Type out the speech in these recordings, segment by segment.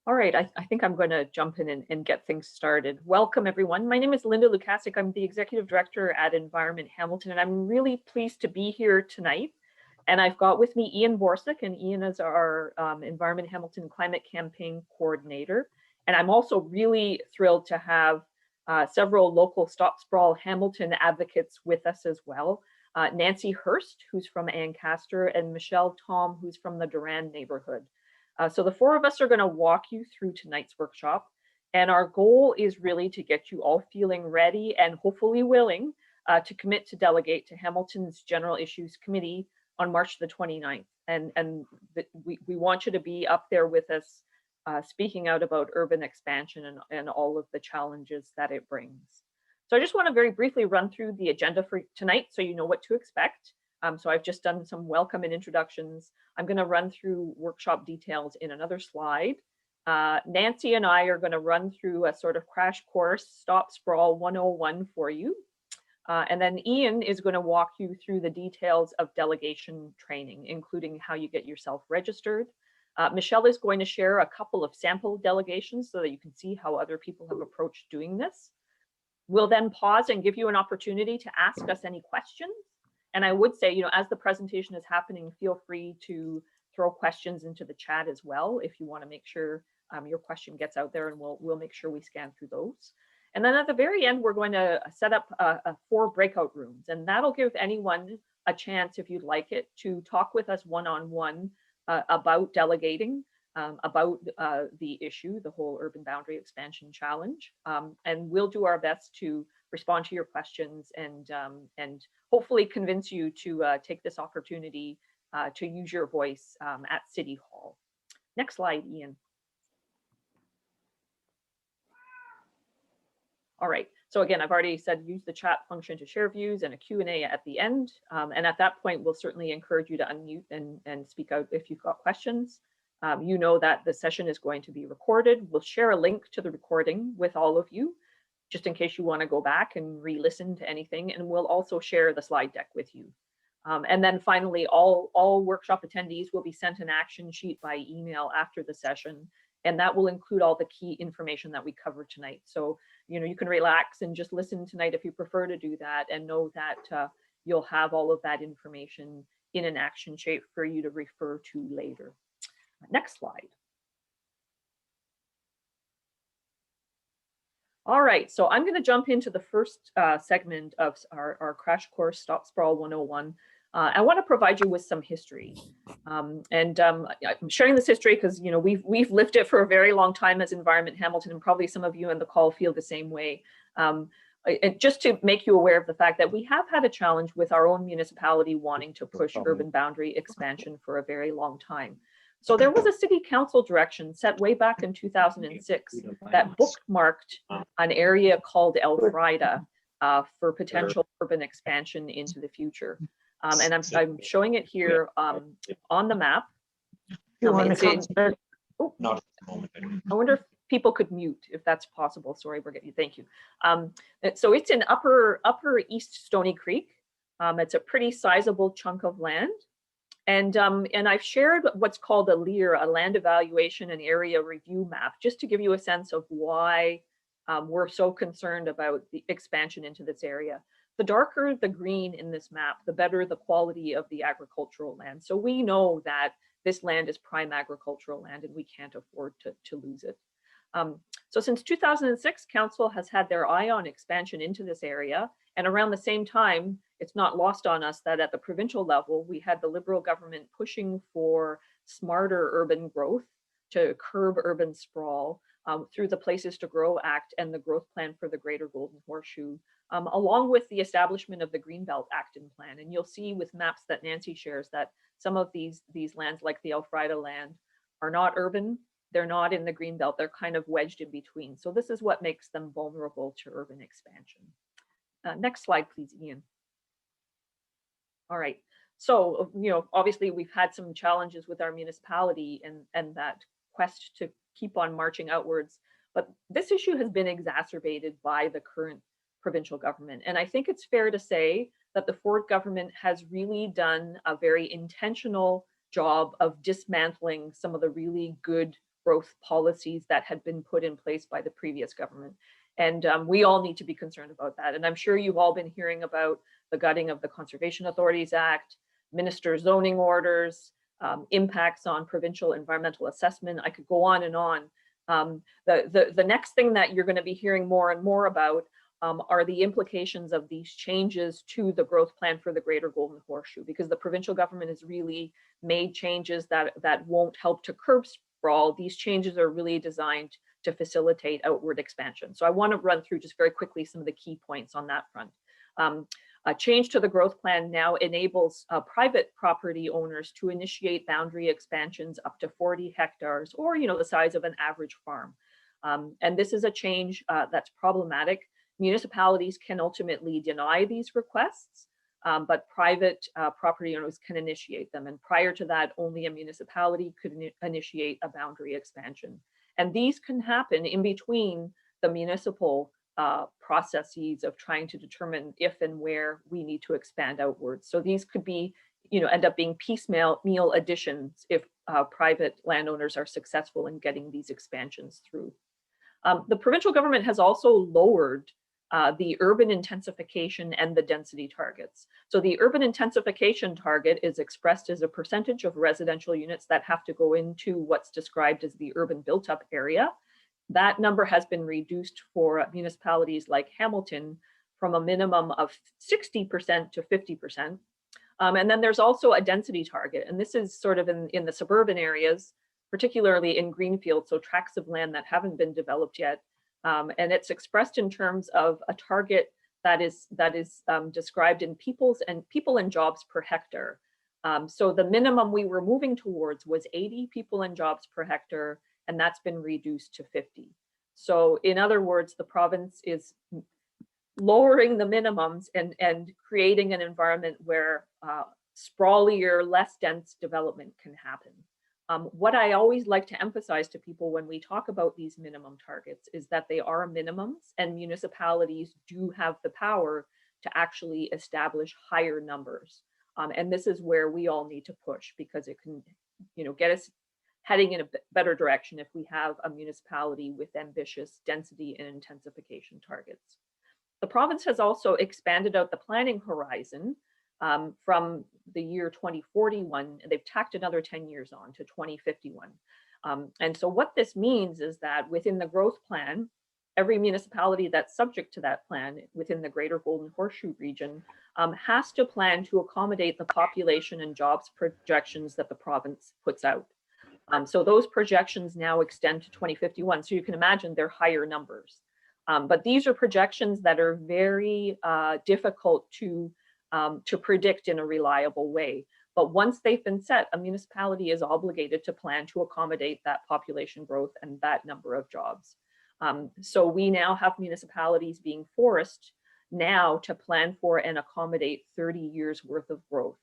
All right, I think I'm going to jump in and get things started. Welcome, everyone. My name is Linda Lukasik. I'm the Executive Director at Environment Hamilton, and I'm really pleased to be here tonight. And I've got with me Ian Borsick, and Ian is our Environment Hamilton Climate Campaign Coordinator. And I'm also really thrilled to have several local Stop Sprawl Hamilton advocates with us as well. Nancy Hurst, who's from Ancaster, and Michelle Tom, who's from the Durand neighborhood. So the four of us are going to walk you through tonight's workshop. And our goal is really to get you all feeling ready and hopefully willing to commit to delegate to Hamilton's General Issues Committee on March the 29th. And we want you to be up there with us speaking out about urban expansion and all of the challenges that it brings. So I just want to very briefly run through the agenda for tonight so you know what to expect. So I've just done some welcome and introductions. I'm going to run through workshop details in another slide. Nancy and I are going to run through a sort of crash course, Stop Sprawl 101 for you. And then Ian is going to walk you through the details of delegation training, including how you get yourself registered. Michelle is going to share a couple of sample delegations so that you can see how other people have approached doing this. We'll then pause and give you an opportunity to ask us any questions. And I would say, as the presentation is happening, feel free to throw questions into the chat as well if you want to make sure your question gets out there, and we'll make sure we scan through those. And then at the very end, we're going to set up 4 breakout rooms, and that'll give anyone a chance, if you'd like it, to talk with us one-on-one about delegating, about the issue, the whole urban boundary expansion challenge. And we'll do our best to respond to your questions and hopefully convince you to take this opportunity to use your voice at City Hall. Next slide, Ian. All right, so again, I've already said use the chat function to share views and a Q&A at the end. And at that point, we'll certainly encourage you to unmute and speak out if you've got questions. You know that the session is going to be recorded. We'll share a link to the recording with all of you, just in case you want to go back and re-listen to anything. And we'll also share the slide deck with you. And then finally, all workshop attendees will be sent an action sheet by email after the session. And that will include all the key information that we covered tonight. So, you can relax and just listen tonight if you prefer to do that, and know that you'll have all of that information in an action sheet for you to refer to later. Next slide. All right, so I'm going to jump into the first segment of our crash course, Stop Sprawl 101. I want to provide you with some history. I'm sharing this history because we've lived it for a very long time as Environment Hamilton, and probably some of you on the call feel the same way. Just to make you aware of the fact that we have had a challenge with our own municipality wanting to push urban boundary expansion for a very long time. So there was a city council direction set way back in 2006 that bookmarked an area called Elfrida for potential urban expansion into the future. And I'm showing it here on the map. Not at the moment. I wonder if people could mute, if that's possible. Sorry, Brigitte, thank you. So it's in upper East Stony Creek. It's a pretty sizable chunk of land. And I've shared what's called a LEAR, a land evaluation and area review map, just to give you a sense of why we're so concerned about the expansion into this area. The darker the green in this map, the better the quality of the agricultural land. So we know that this land is prime agricultural land and we can't afford to lose it. So since 2006, Council has had their eye on expansion into this area. And around the same time, it's not lost on us that at the provincial level, we had the Liberal government pushing for smarter urban growth to curb urban sprawl through the Places to Grow Act and the Growth Plan for the Greater Golden Horseshoe, along with the establishment of the Greenbelt Act and Plan. And you'll see with maps that Nancy shares that some of these lands, like the Elfrida land, are not urban. They're not in the Greenbelt. They're kind of wedged in between. So this is what makes them vulnerable to urban expansion. Next slide, please, Ian. All right. So, obviously we've had some challenges with our municipality and that quest to keep on marching outwards. But this issue has been exacerbated by the current provincial government. And I think it's fair to say that the Ford government has really done a very intentional job of dismantling some of the really good growth policies that had been put in place by the previous government. And we all need to be concerned about that. And I'm sure you've all been hearing about the gutting of the Conservation Authorities Act, minister zoning orders, impacts on provincial environmental assessment. I could go on and on. The next thing that you're going to be hearing more and more about are the implications of these changes to the growth plan for the Greater Golden Horseshoe, because the provincial government has really made changes that won't help to curb sprawl. These changes are really designed to facilitate outward expansion. So I want to run through just very quickly some of the key points on that front. A change to the growth plan now enables private property owners to initiate boundary expansions up to 40 hectares, or the size of an average farm. And this is a change that's problematic. Municipalities can ultimately deny these requests, but private property owners can initiate them. And prior to that, only a municipality could initiate a boundary expansion. And these can happen in between the municipal processes of trying to determine if and where we need to expand outwards. So these could be, end up being piecemeal additions if private landowners are successful in getting these expansions through. The provincial government has also lowered the urban intensification and the density targets. So the urban intensification target is expressed as a percentage of residential units that have to go into what's described as the urban built up area. That number has been reduced for municipalities like Hamilton from a minimum of 60% to 50%. And then there's also a density target, and this is sort of in the suburban areas, particularly in greenfield, so tracts of land that haven't been developed yet. And it's expressed in terms of a target that is described in people and jobs per hectare. So the minimum we were moving towards was 80 people and jobs per hectare, and that's been reduced to 50. So in other words, the province is lowering the minimums and creating an environment where sprawlier, less dense development can happen. What I always like to emphasize to people when we talk about these minimum targets is that they are minimums, and municipalities do have the power to actually establish higher numbers. And this is where we all need to push, because it can, get us heading in a better direction if we have a municipality with ambitious density and intensification targets. The province has also expanded out the planning horizon from the year 2041, and they've tacked another 10 years on to 2051. And so what this means is that within the growth plan, every municipality that's subject to that plan within the Greater Golden Horseshoe region has to plan to accommodate the population and jobs projections that the province puts out. So those projections now extend to 2051. So you can imagine they're higher numbers. But these are projections that are very difficult to predict in a reliable way. But once they've been set, a municipality is obligated to plan to accommodate that population growth and that number of jobs. So we now have municipalities being forced now to plan for and accommodate 30 years worth of growth.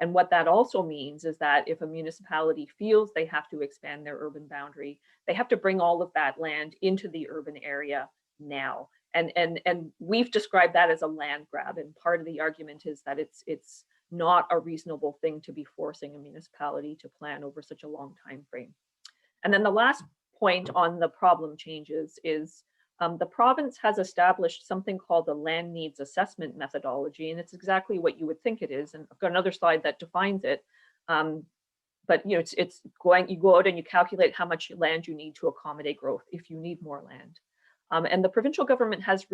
And what that also means is that if a municipality feels they have to expand their urban boundary, they have to bring all of that land into the urban area now. And we've described that as a land grab. And part of the argument is that it's not a reasonable thing to be forcing a municipality to plan over such a long time frame. And then the last point on the problem changes is the province has established something called the land needs assessment methodology, and it's exactly what you would think it is. And I've got another slide that defines it. But it's going, you go out and you calculate how much land you need to accommodate growth if you need more land. And the provincial government has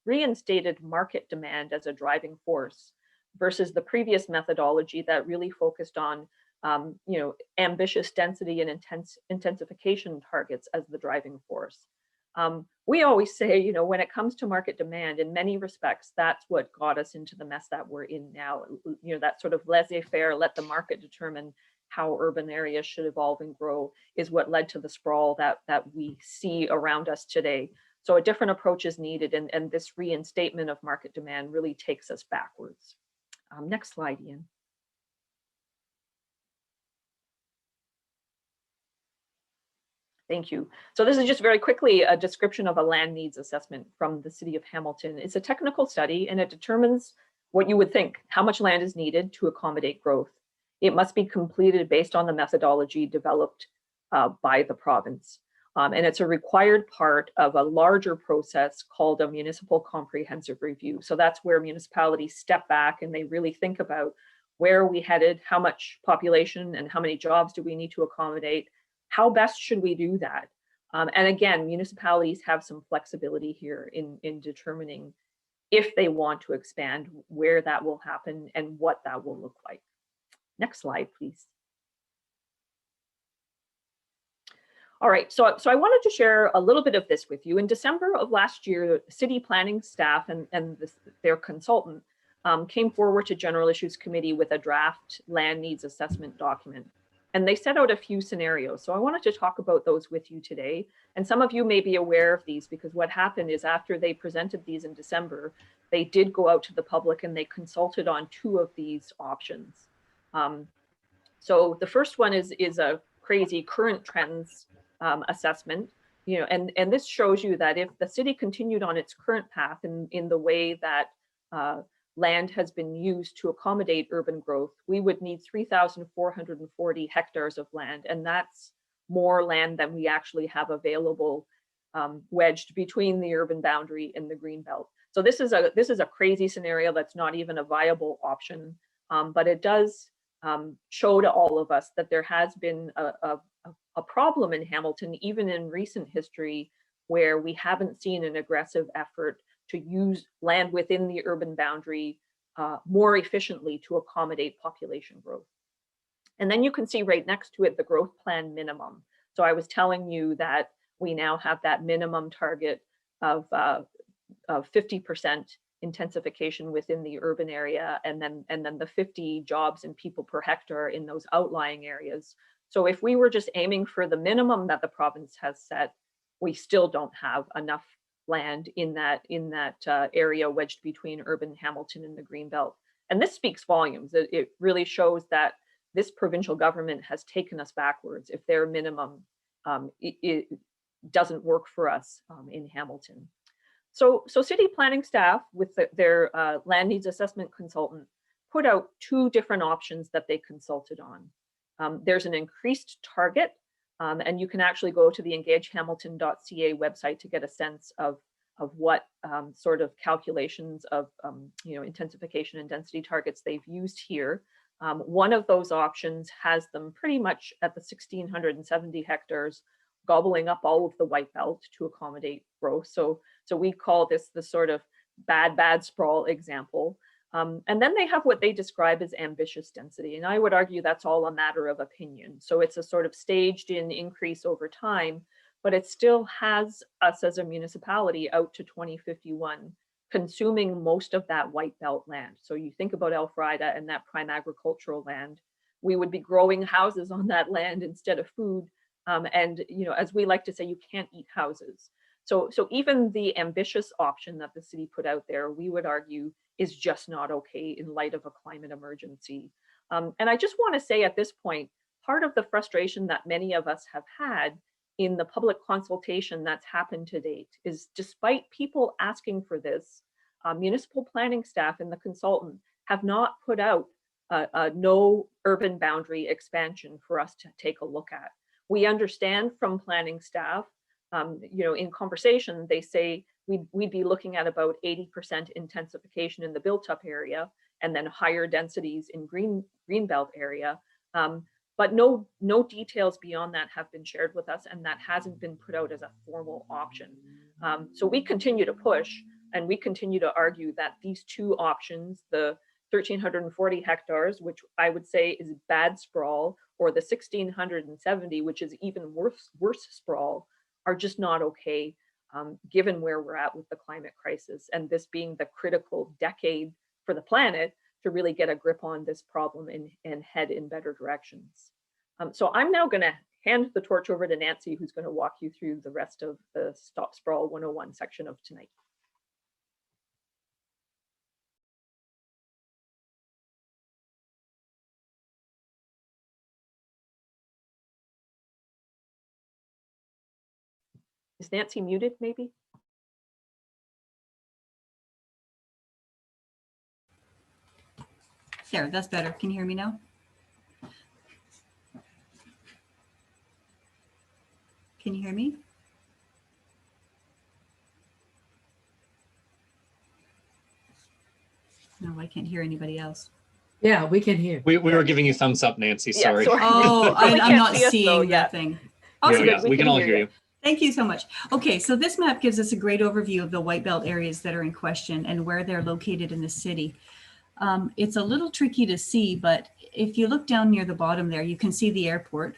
reinstated market demand as a driving force versus the previous methodology that really focused on ambitious density and intensification targets as the driving force. We always say, when it comes to market demand, in many respects, that's what got us into the mess that we're in now. That sort of laissez-faire, let the market determine how urban areas should evolve and grow is what led to the sprawl that we see around us today. So a different approach is needed, and this reinstatement of market demand really takes us backwards. Next slide, Ian. Thank you. So this is just very quickly a description of a land needs assessment from the city of Hamilton. It's a technical study, and it determines what you would think, how much land is needed to accommodate growth. It must be completed based on the methodology developed by the province. And it's a required part of a larger process called a municipal comprehensive review. So that's where municipalities step back and they really think about where are we headed, how much population and how many jobs do we need to accommodate, how best should we do that? And again, municipalities have some flexibility here in determining if they want to expand, where that will happen and what that will look like. Next slide, please. All right, so I wanted to share a little bit of this with you. In December of last year, city planning staff and their consultant came forward to General Issues Committee with a draft land needs assessment document. And they set out a few scenarios. So I wanted to talk about those with you today. And some of you may be aware of these because what happened is after they presented these in December, they did go out to the public and they consulted on 2 of these options. So the first one is a crazy current trends assessment, you know, and this shows you that if the city continued on its current path in the way that land has been used to accommodate urban growth, we would need 3,440 hectares of land, and that's more land than we actually have available wedged between the urban boundary and the green belt. So this is a crazy scenario that's not even a viable option, but it does show to all of us that there has been a problem in Hamilton, even in recent history, where we haven't seen an aggressive effort to use land within the urban boundary more efficiently to accommodate population growth. And then you can see right next to it the growth plan minimum. So I was telling you that we now have that minimum target of 50% intensification within the urban area, and then the 50 jobs and people per hectare in those outlying areas. So if we were just aiming for the minimum that the province has set, we still don't have enough land in that area wedged between urban Hamilton and the Greenbelt. And this speaks volumes. It really shows that this provincial government has taken us backwards if their minimum it doesn't work for us in Hamilton. So city planning staff with their land needs assessment consultant put out 2 different options that they consulted on. There's an increased target, and you can actually go to the engagehamilton.ca website to get a sense of what sort of calculations of intensification and density targets they've used here. One of those options has them pretty much at the 1,670 hectares, gobbling up all of the white belt to accommodate growth. So we call this the sort of bad sprawl example. And then they have what they describe as ambitious density. And I would argue that's all a matter of opinion. So it's a sort of staged in increase over time, but it still has us as a municipality out to 2051 consuming most of that white belt land. So you think about Elfrida and that prime agricultural land, we would be growing houses on that land instead of food. And as we like to say, you can't eat houses. So even the ambitious option that the city put out there, we would argue is just not okay in light of a climate emergency. And I just want to say at this point, part of the frustration that many of us have had in the public consultation that's happened to date is, despite people asking for this, municipal planning staff and the consultant have not put out a no urban boundary expansion for us to take a look at. We understand from planning staff, in conversation, they say we'd be looking at about 80% intensification in the built-up area and then higher densities in greenbelt area. But no details beyond that have been shared with us, and that hasn't been put out as a formal option. So we continue to push, and we continue to argue that these 2 options, the 1,340 hectares, which I would say is bad sprawl, or the 1,670, which is even worse sprawl, are just not okay, given where we're at with the climate crisis, and this being the critical decade for the planet to really get a grip on this problem and head in better directions. So I'm now going to hand the torch over to Nancy, who's going to walk you through the rest of the Stop Sprawl 101 section of tonight. Is Nancy muted, maybe? There, that's better. Can you hear me now? Can you hear me? No, I can't hear anybody else. Yeah, we can hear. We were giving you thumbs up, Nancy. Yeah, Sorry. sorry. Oh, We I'm can't not see us, seeing though, yeah. that thing. Yeah, Awesome. yeah, we can all hear hear you. you. Thank you so much. Okay, so this map gives us a great overview of the white belt areas that are in question and where they're located in the city. It's a little tricky to see, but if you look down near the bottom there, you can see the airport.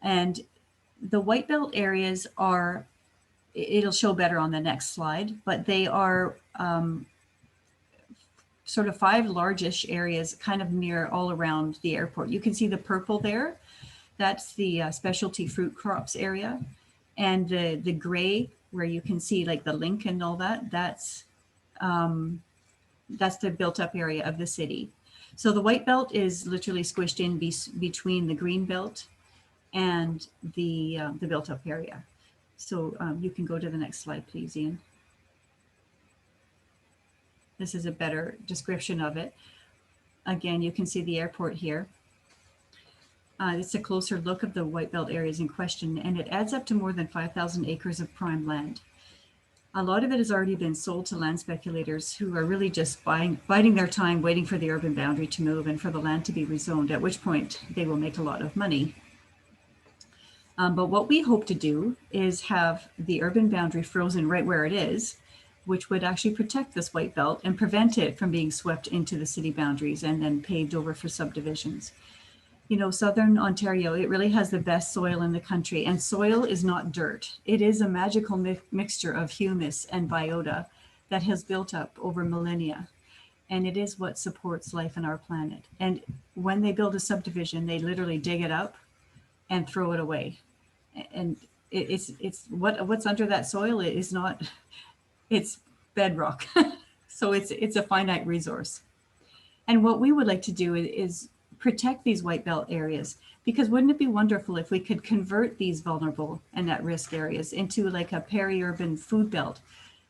And the white belt areas are, it'll show better on the next slide, but they are sort of 5 largish areas kind of near all around the airport. You can see the purple there. That's the specialty fruit crops area. And the gray, where you can see like the link and all that, that's the built up area of the city. So the white belt is literally squished in between the green belt and the built up area. So you can go to the next slide, please, Ian. This is a better description of it. Again, you can see the airport here. It's a closer look of the white belt areas in question, and it adds up to more than 5,000 acres of prime land. A lot of it has already been sold to land speculators who are really just biding their time, waiting for the urban boundary to move and for the land to be rezoned, at which point they will make a lot of money. But what we hope to do is have the urban boundary frozen right where it is, which would actually protect this white belt and prevent it from being swept into the city boundaries and then paved over for subdivisions. You know, Southern Ontario, it really has the best soil in the country, and soil is not dirt. It is a magical mixture of humus and biota that has built up over millennia. And it is what supports life on our planet. And when they build a subdivision, they literally dig it up and throw it away. And it's what's under that soil is not, it's bedrock. So it's a finite resource. And what we would like to do is protect these white belt areas, because wouldn't it be wonderful if we could convert these vulnerable and at-risk areas into like a peri-urban food belt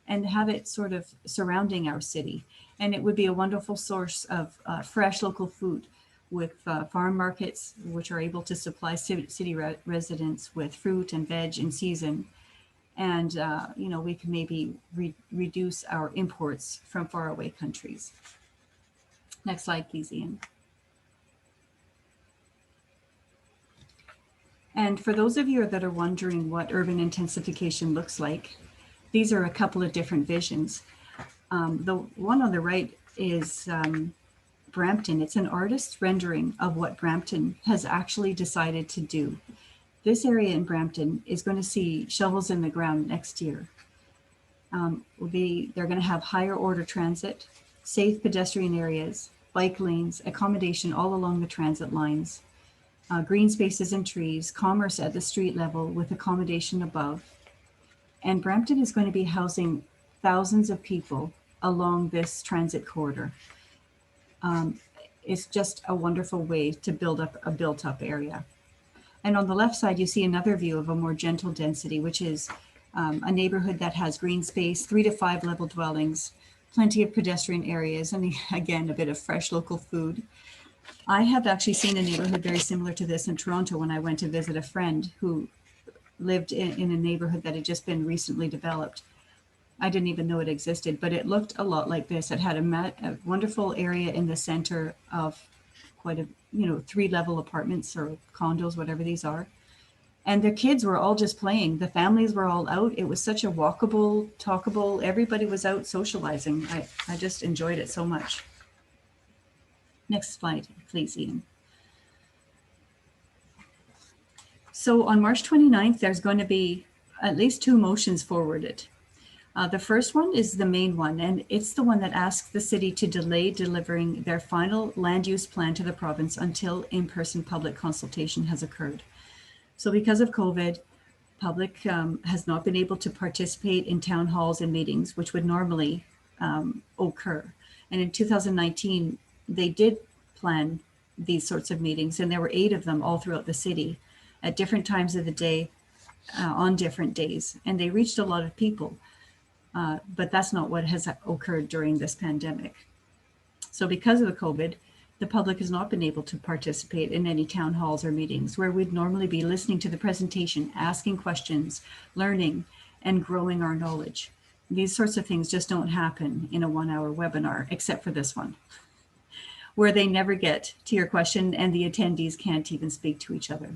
and have it sort of surrounding our city? And it would be a wonderful source of fresh local food with farm markets, which are able to supply city residents with fruit and veg in season. And, you know, we can maybe reduce our imports from faraway countries. Next slide, please, Ian. And for those of you that are wondering what urban intensification looks like, these are a couple of different visions. The one on the right is Brampton. It's an artist's rendering of what Brampton has actually decided to do. This area in Brampton is going to see shovels in the ground next year. They're going to have higher order transit, safe pedestrian areas, bike lanes, accommodation all along the transit lines, green spaces and trees, commerce at the street level with accommodation above. And Brampton is going to be housing thousands of people along this transit corridor. It's just a wonderful way to build up a built-up area. And on the left side, you see another view of a more gentle density, which is a neighborhood that has green space, 3 to 5 level dwellings, plenty of pedestrian areas, and again, a bit of fresh local food. I have actually seen a neighborhood very similar to this in Toronto when I went to visit a friend who lived in a neighborhood that had just been recently developed. I didn't even know it existed, but it looked a lot like this. It had a wonderful area in the center of quite a, 3-level apartments or condos, whatever these are. And the kids were all just playing. The families were all out. It was such a walkable, talkable, everybody was out socializing. I just enjoyed it so much. Next slide, please, Ian. So on March 29th, there's going to be at least 2 motions forwarded. The first one is the main one, and it's the one that asks the city to delay delivering their final land use plan to the province until in-person public consultation has occurred. So because of COVID, public has not been able to participate in town halls and meetings, which would normally occur. And in 2019, they did plan these sorts of meetings, and there were 8 of them all throughout the city at different times of the day, on different days, and they reached a lot of people. But that's not what has occurred during this pandemic. So because of the COVID, The public has not been able to participate in any town halls or meetings where we'd normally be listening to the presentation, asking questions, learning, and growing our knowledge. These sorts of things just don't happen in a 1-hour webinar, except for this one, where they never get to your question and the attendees can't even speak to each other.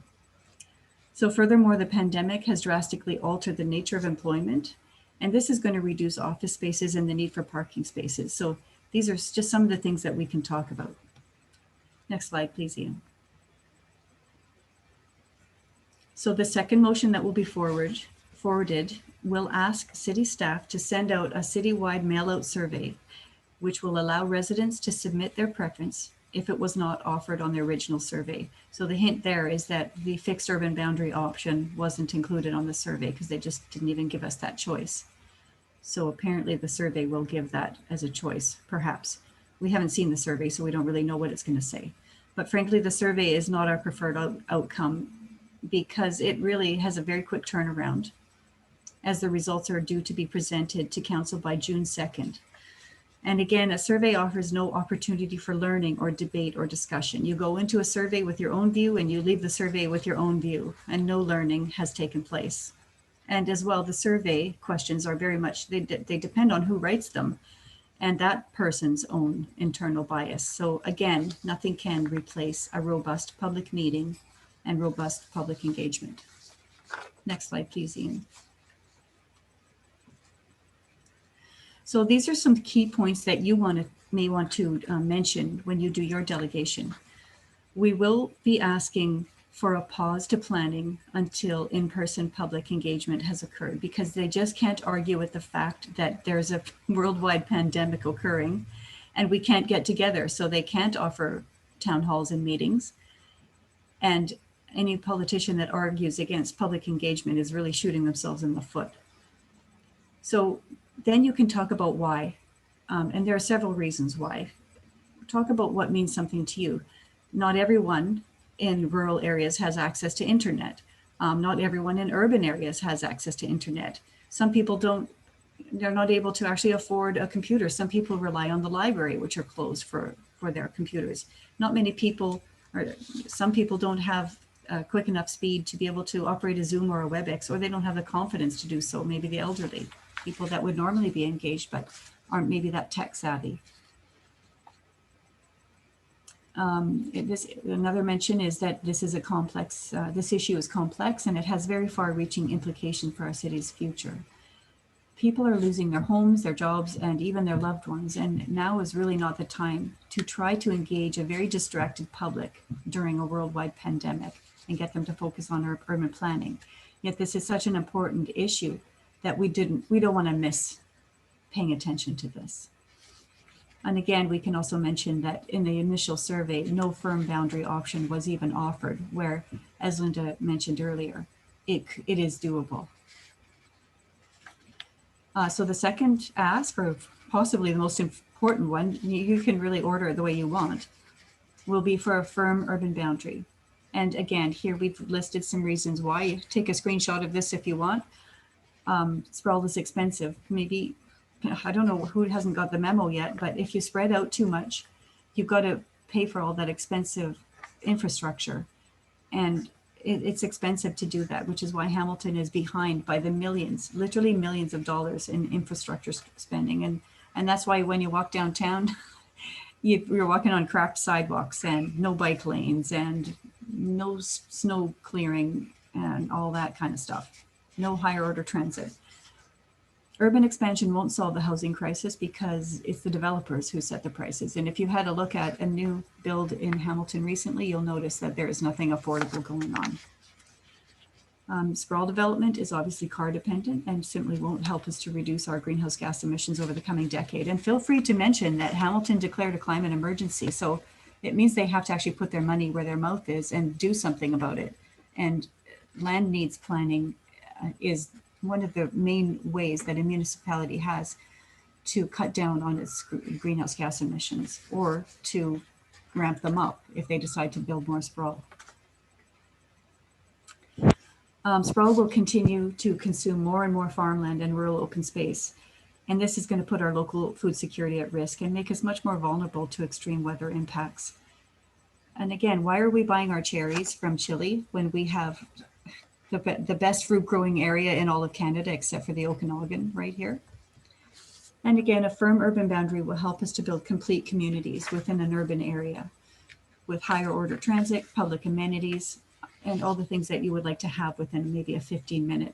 So furthermore, the pandemic has drastically altered the nature of employment, and this is going to reduce office spaces and the need for parking spaces. So these are just some of the things that we can talk about. Next slide, please, Ian. So the second motion that will be forwarded will ask city staff to send out a citywide mail-out survey, which will allow residents to submit their preference if it was not offered on the original survey. So the hint there is that the fixed urban boundary option wasn't included on the survey because they just didn't even give us that choice. So apparently the survey will give that as a choice, perhaps. We haven't seen the survey, so we don't really know what it's going to say. But frankly, the survey is not our preferred outcome because it really has a very quick turnaround, as the results are due to be presented to council by June 2nd. And again, a survey offers no opportunity for learning or debate or discussion. You go into a survey with your own view and you leave the survey with your own view, and no learning has taken place. And as well, the survey questions are very much, they depend on who writes them and that person's own internal bias. So again, nothing can replace a robust public meeting and robust public engagement. Next slide, please, Ian. So these are some key points that you may want to mention when you do your delegation. We will be asking for a pause to planning until in-person public engagement has occurred, because they just can't argue with the fact that there's a worldwide pandemic occurring and we can't get together. So they can't offer town halls and meetings. And any politician that argues against public engagement is really shooting themselves in the foot. So then you can talk about why. And there are several reasons why. Talk about what means something to you. Not everyone in rural areas has access to internet. Not everyone in urban areas has access to internet. Some people they're not able to actually afford a computer. Some people rely on the library, which are closed for their computers. Not many people, or some people don't have quick enough speed to be able to operate a Zoom or a WebEx, or they don't have the confidence to do so. Maybe the elderly, people that would normally be engaged, but aren't maybe that tech savvy. Another mention is that this is a complex, this issue is complex and it has very far-reaching implications for our city's future. People are losing their homes, their jobs, and even their loved ones. And now is really not the time to try to engage a very distracted public during a worldwide pandemic and get them to focus on urban planning. Yet this is such an important issue that we don't want to miss paying attention to this. And again, we can also mention that in the initial survey, no firm boundary option was even offered, where, as Linda mentioned earlier, it is doable. So the second ask, or possibly the most important one, you can really order it the way you want, will be for a firm urban boundary. And again, here we've listed some reasons why. Take a screenshot of this if you want. Sprawl is expensive. Maybe, I don't know who hasn't got the memo yet, but if you spread out too much, you've got to pay for all that expensive infrastructure. And it's expensive to do that, which is why Hamilton is behind by the millions, literally millions of dollars in infrastructure spending. And that's why when you walk downtown, you're walking on cracked sidewalks and no bike lanes and no snow clearing and all that kind of stuff. No higher order transit. Urban expansion won't solve the housing crisis because it's the developers who set the prices. And if you had a look at a new build in Hamilton recently, you'll notice that there is nothing affordable going on. Sprawl development is obviously car dependent and simply won't help us to reduce our greenhouse gas emissions over the coming decade. And feel free to mention that Hamilton declared a climate emergency. So it means they have to actually put their money where their mouth is and do something about it. And land needs planning is one of the main ways that a municipality has to cut down on its greenhouse gas emissions or to ramp them up if they decide to build more sprawl. Sprawl will continue to consume more and more farmland and rural open space. And this is going to put our local food security at risk and make us much more vulnerable to extreme weather impacts. And again, why are we buying our cherries from Chile when we have the best fruit growing area in all of Canada, except for the Okanagan right here? And again, a firm urban boundary will help us to build complete communities within an urban area with higher order transit, public amenities, and all the things that you would like to have within maybe a 15-minute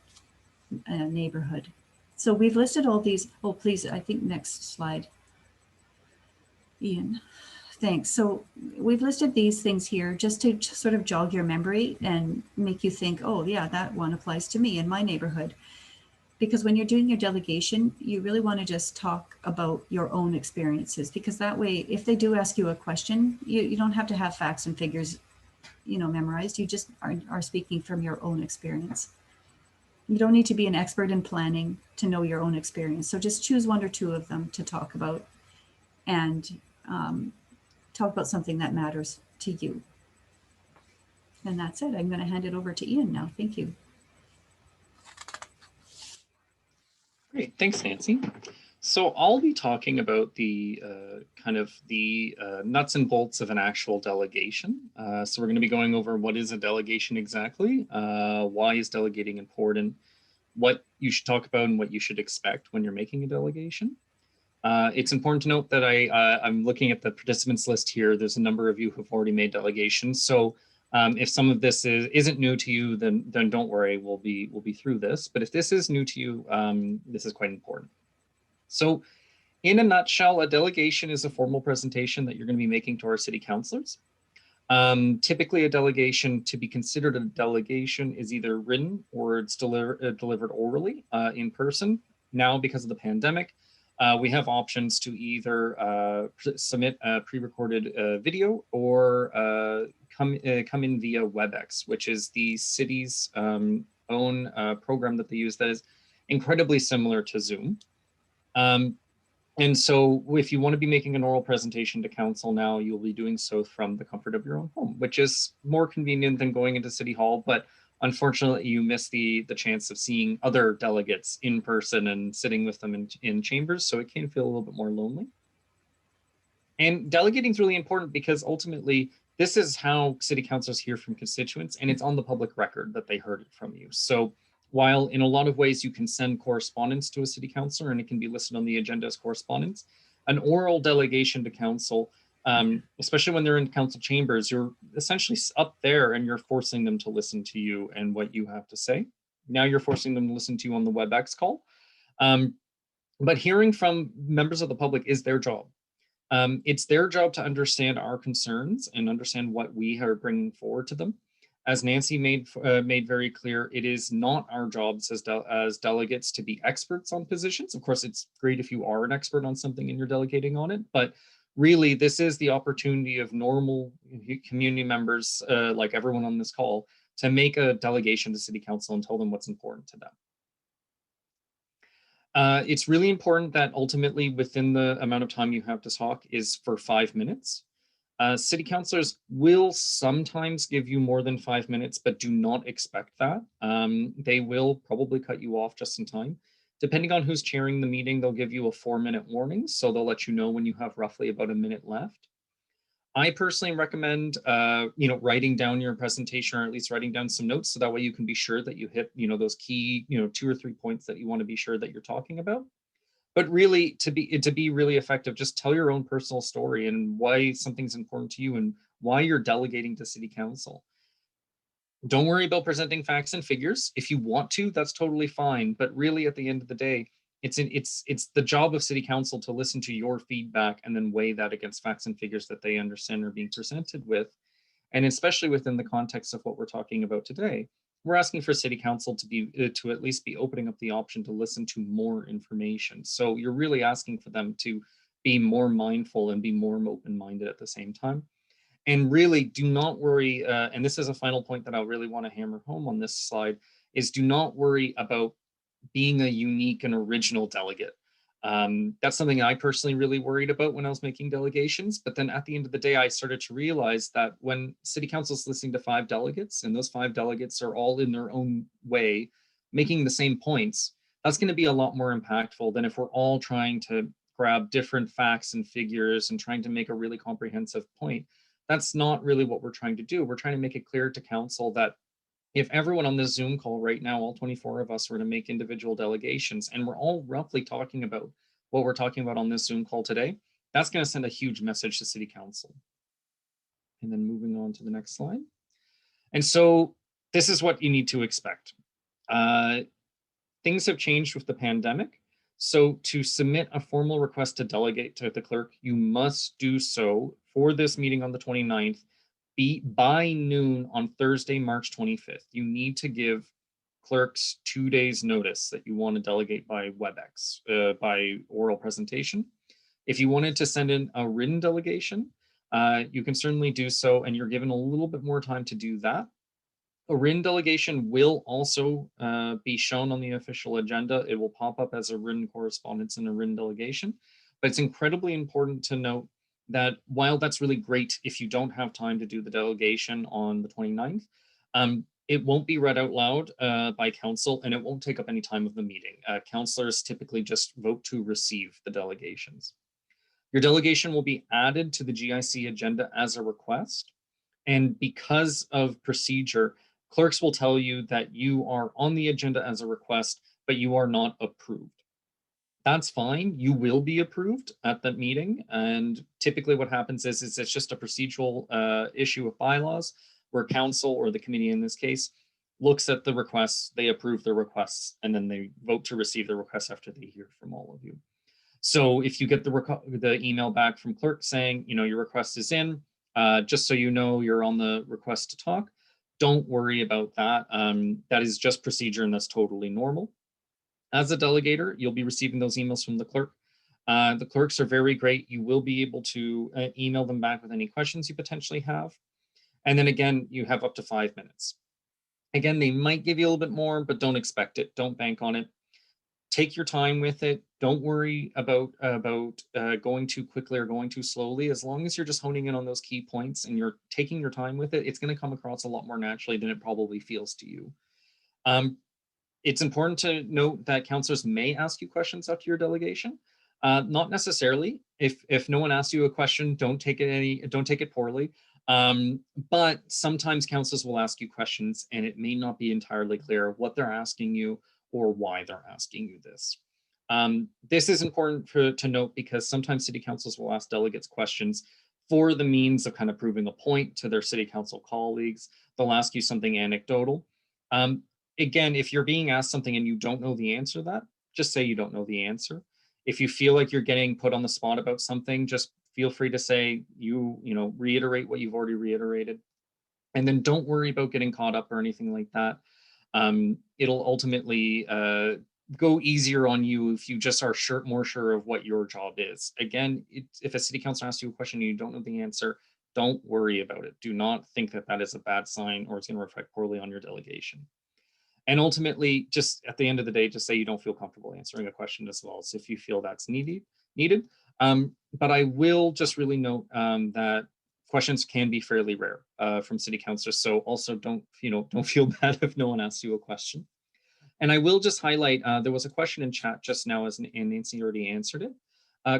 neighborhood. So we've listed all these. Oh, please, I think next slide. Ian, thanks. So we've listed these things here just to sort of jog your memory and make you think, oh yeah, that one applies to me in my neighborhood. Because when you're doing your delegation, you really want to just talk about your own experiences, because that way, if they do ask you a question, you don't have to have facts and figures, memorized. You just are speaking from your own experience. You don't need to be an expert in planning to know your own experience. So just choose one or two of them to talk about, and talk about something that matters to you. And that's it. I'm going to hand it over to Ian now. Thank you. Great, thanks, Nancy. So I'll be talking about the nuts and bolts of an actual delegation. So we're going to be going over what is a delegation exactly, why is delegating important, what you should talk about and what you should expect when you're making a delegation. It's important to note that I'm looking at the participants list here. There's a number of you who've already made delegations. So if some of this isn't new to you, then don't worry, we'll be through this. But if this is new to you, this is quite important. So in a nutshell, a delegation is a formal presentation that you're going to be making to our city councilors. Typically, a delegation, to be considered a delegation, is either written or it's delivered orally in person. Now, because of the pandemic, we have options to either submit a pre-recorded video or come in via WebEx, which is the city's own program that they use that is incredibly similar to Zoom. And so if you want to be making an oral presentation to council now, you'll be doing so from the comfort of your own home, which is more convenient than going into City Hall. But unfortunately, you miss the chance of seeing other delegates in person and sitting with them in chambers. So it can feel a little bit more lonely. And delegating is really important because ultimately, this is how city councilors hear from constituents, and it's on the public record that they heard it from you. So while in a lot of ways you can send correspondence to a city councilor and it can be listed on the agenda as correspondence, an oral delegation to council, especially when they're in council chambers, you're essentially up there and you're forcing them to listen to you and what you have to say. Now you're forcing them to listen to you on the WebEx call. But hearing from members of the public is their job. It's their job to understand our concerns and understand what we are bringing forward to them. As Nancy made very clear, it is not our jobs as delegates to be experts on positions. Of course, it's great if you are an expert on something and you're delegating on it, but really this is the opportunity of normal community members, like everyone on this call, to make a delegation to city council and tell them what's important to them. It's really important that ultimately within the amount of time you have to talk is for 5 minutes. City councilors will sometimes give you more than 5 minutes, but do not expect that. They will probably cut you off just in time. Depending on who's chairing the meeting, they'll give you a 4-minute warning. So they'll let you know when you have roughly about a minute left. I personally recommend, writing down your presentation, or at least writing down some notes, so that way you can be sure that you hit, those key, 2 or 3 points that you want to be sure that you're talking about. But really, to be really effective, just tell your own personal story and why something's important to you and why you're delegating to city council. Don't worry about presenting facts and figures. If you want to, that's totally fine. But really, at the end of the day, it's the job of city council to listen to your feedback and then weigh that against facts and figures that they understand are being presented with. And especially within the context of what we're talking about today, we're asking for city council to at least be opening up the option to listen to more information. So you're really asking for them to be more mindful and be more open-minded at the same time. And really do not worry, and this is a final point that I really want to hammer home on this slide, is do not worry about being a unique and original delegate. That's something I personally really worried about when I was making delegations. But then at the end of the day, I started to realize that when city council is listening to 5 delegates, and those 5 delegates are all in their own way making the same points, that's going to be a lot more impactful than if we're all trying to grab different facts and figures and trying to make a really comprehensive point. That's not really what we're trying to do. We're trying to make it clear to council that if everyone on this Zoom call right now, all 24 of us, were to make individual delegations, and we're all roughly talking about what we're talking about on this Zoom call today, that's going to send a huge message to City Council. And then moving on to the next slide. And so this is what you need to expect. Things have changed with the pandemic. So to submit a formal request to delegate to the clerk, you must do so for this meeting on the 29th by noon on Thursday, March 25th. You need to give clerks 2 days notice that you want to delegate by WebEx, by oral presentation. If you wanted to send in a written delegation, you can certainly do so, and you're given a little bit more time to do that. A written delegation will also be shown on the official agenda. It will pop up as a written correspondence and a written delegation. But it's incredibly important to note that while that's really great if you don't have time to do the delegation on the 29th, it won't be read out loud by council, and it won't take up any time of the meeting. Councillors typically just vote to receive the delegations. Your delegation will be added to the GIC agenda as a request. And because of procedure, clerks will tell you that you are on the agenda as a request, but you are not approved. That's fine. You will be approved at that meeting. And typically what happens is it's just a procedural issue of bylaws where council, or the committee in this case, looks at the requests, they approve the requests, and then they vote to receive the requests after they hear from all of you. So if you get the email back from clerk saying, your request is in, just so you know you're on the request to talk, don't worry about that. That is just procedure, and that's totally normal. As a delegator, you'll be receiving those emails from the clerk. The clerks are very great. You will be able to email them back with any questions you potentially have. And then again, you have up to 5 minutes. Again, they might give you a little bit more, but don't expect it. Don't bank on it. Take your time with it. Don't worry about going too quickly or going too slowly. As long as you're just honing in on those key points and you're taking your time with it, it's going to come across a lot more naturally than it probably feels to you. It's important to note that councillors may ask you questions after your delegation. Not necessarily. If no one asks you a question, don't take it poorly. But sometimes councillors will ask you questions, and it may not be entirely clear what they're asking you or why they're asking you this. This is important to note because sometimes city councils will ask delegates questions for the means of kind of proving a point to their city council colleagues. They'll ask you something anecdotal. Again, if you're being asked something and you don't know the answer to that, just say you don't know the answer. If you feel like you're getting put on the spot about something, just feel free to say reiterate what you've already reiterated. And then don't worry about getting caught up or anything like that. It'll ultimately go easier on you if you just are more sure of what your job is. Again, if a city councilor asks you a question and you don't know the answer, don't worry about it. Do not think that that is a bad sign or it's going to reflect poorly on your delegation. And ultimately, just at the end of the day, just say you don't feel comfortable answering a question as well. So if you feel that's needed. But I will just really note that questions can be fairly rare from city councilors. So also don't feel bad if no one asks you a question. And I will just highlight, there was a question in chat just now, and Nancy already answered it.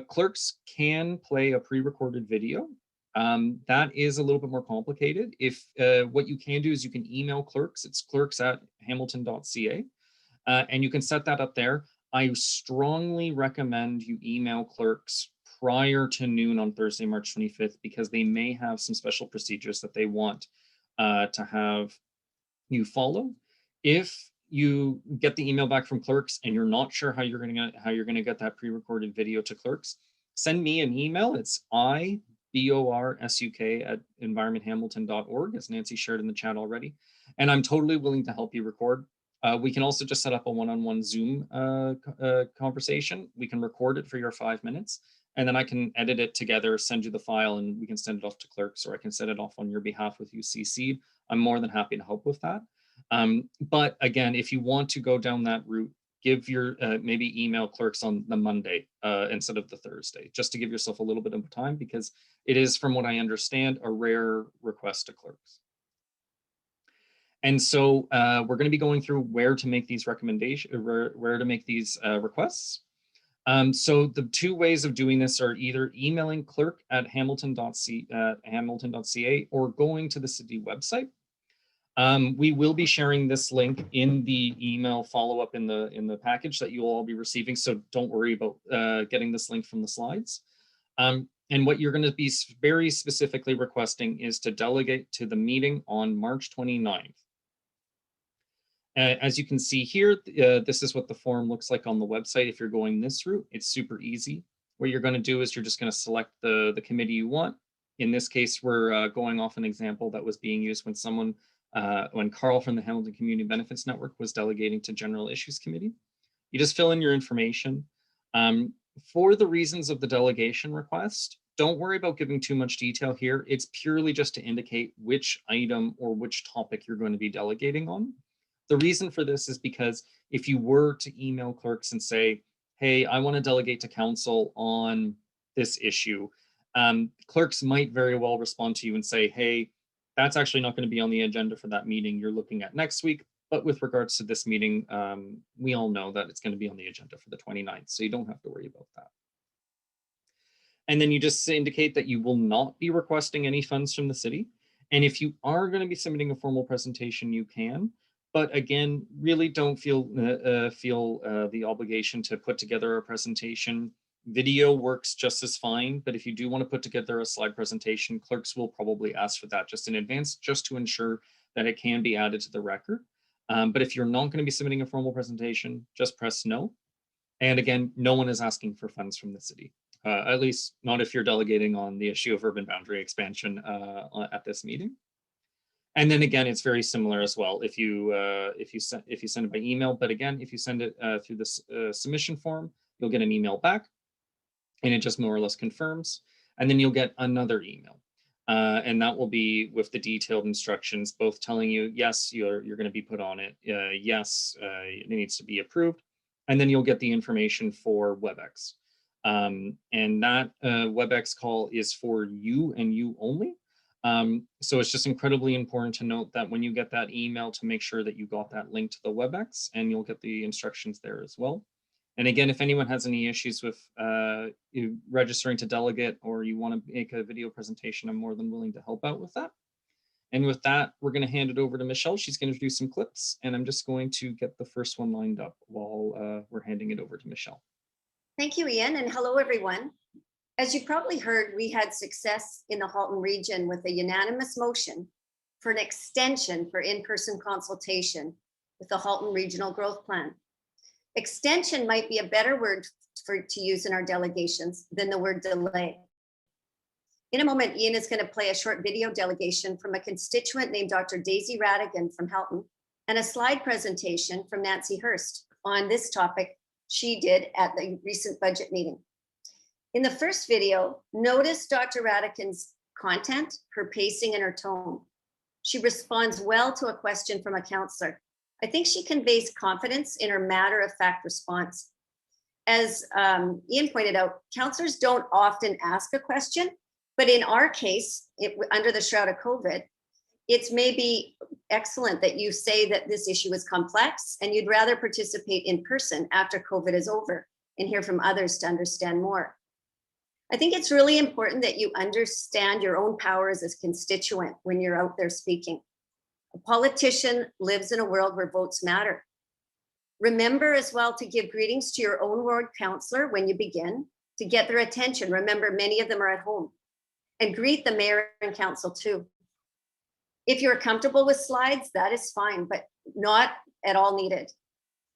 Clerks can play a pre-recorded video. That is a little bit more complicated. If what you can do is you can email clerks. It's clerks@hamilton.ca, and you can set that up there. I strongly recommend you email clerks prior to noon on Thursday, March 25th, because they may have some special procedures that they want to have you follow. If you get the email back from clerks and you're not sure how you're going to get that pre-recorded video to clerks, send me an email. It's borsuk@environmenthamilton.org, as Nancy shared in the chat already. And I'm totally willing to help you record. We can also just set up a one-on-one Zoom conversation. We can record it for your 5 minutes, and then I can edit it together, send you the file, and we can send it off to clerks, or I can set it off on your behalf with you CC'd. I'm more than happy to help with that. But again, if you want to go down that route, give your maybe email clerks on the Monday instead of the Thursday, just to give yourself a little bit of time, because it is, from what I understand, a rare request to clerks. And so we're going to be going through where to make these recommendations, where to make these requests. So the two ways of doing this are either emailing clerk@hamilton.ca or going to the city website. We will be sharing this link in the email follow-up in the package that you will all be receiving. So don't worry about getting this link from the slides. And what you're going to be very specifically requesting is to delegate to the meeting on March 29th. As you can see here, this is what the form looks like on the website. If you're going this route, it's super easy. What you're going to do is you're just going to select the committee you want. In this case, we're going off an example that was being used when Carl from the Hamilton Community Benefits Network was delegating to General Issues Committee. You just fill in your information. For the reasons of the delegation request, don't worry about giving too much detail here. It's purely just to indicate which item or which topic you're going to be delegating on. The reason for this is because if you were to email clerks and say, hey, I want to delegate to council on this issue, clerks might very well respond to you and say, hey, that's actually not going to be on the agenda for that meeting you're looking at next week. But with regards to this meeting, we all know that it's going to be on the agenda for the 29th, so you don't have to worry about that. And then you just indicate that you will not be requesting any funds from the city. And if you are going to be submitting a formal presentation, you can. But again, really don't feel the obligation to put together a presentation. Video works just as fine, but if you do want to put together a slide presentation, clerks will probably ask for that just in advance, just to ensure that it can be added to the record. But if you're not going to be submitting a formal presentation, just press no. And again, no one is asking for funds from the city, at least not if you're delegating on the issue of urban boundary expansion at this meeting. And then again, it's very similar as well if you send it by email. But again, if you send it through this submission form, you'll get an email back, and it just more or less confirms. And then you'll get another email, and that will be with the detailed instructions, both telling you yes, you're going to be put on it, yes, it needs to be approved, and then you'll get the information for WebEx. And that WebEx call is for you and you only. So it's just incredibly important to note that when you get that email, to make sure that you got that link to the WebEx, and you'll get the instructions there as well. And again, if anyone has any issues with registering to delegate, or you want to make a video presentation, I'm more than willing to help out with that. And with that, we're going to hand it over to Michelle. She's going to do some clips, and I'm just going to get the first one lined up while we're handing it over to Michelle. Thank you, Ian, and hello, everyone. As you probably heard, we had success in the Halton region with a unanimous motion for an extension for in-person consultation with the Halton Regional Growth Plan. Extension might be a better word to use in our delegations than the word delay. In a moment, Ian is going to play a short video delegation from a constituent named Dr. Daisy Radigan from Halton, and a slide presentation from Nancy Hurst on this topic she did at the recent budget meeting. In the first video, notice Dr. Radigan's content, her pacing, and her tone. She responds well to a question from a counselor. I think she conveys confidence in her matter-of-fact response. As Ian pointed out, counselors don't often ask a question, but in our case, under the shroud of COVID, it's maybe excellent that you say that this issue is complex and you'd rather participate in person after COVID is over and hear from others to understand more. I think it's really important that you understand your own power as a constituent when you're out there speaking. A politician lives in a world where votes matter. Remember as well to give greetings to your own ward councillor when you begin, to get their attention. Remember, many of them are at home. And greet the mayor and council too. If you're comfortable with slides, that is fine, but not at all needed.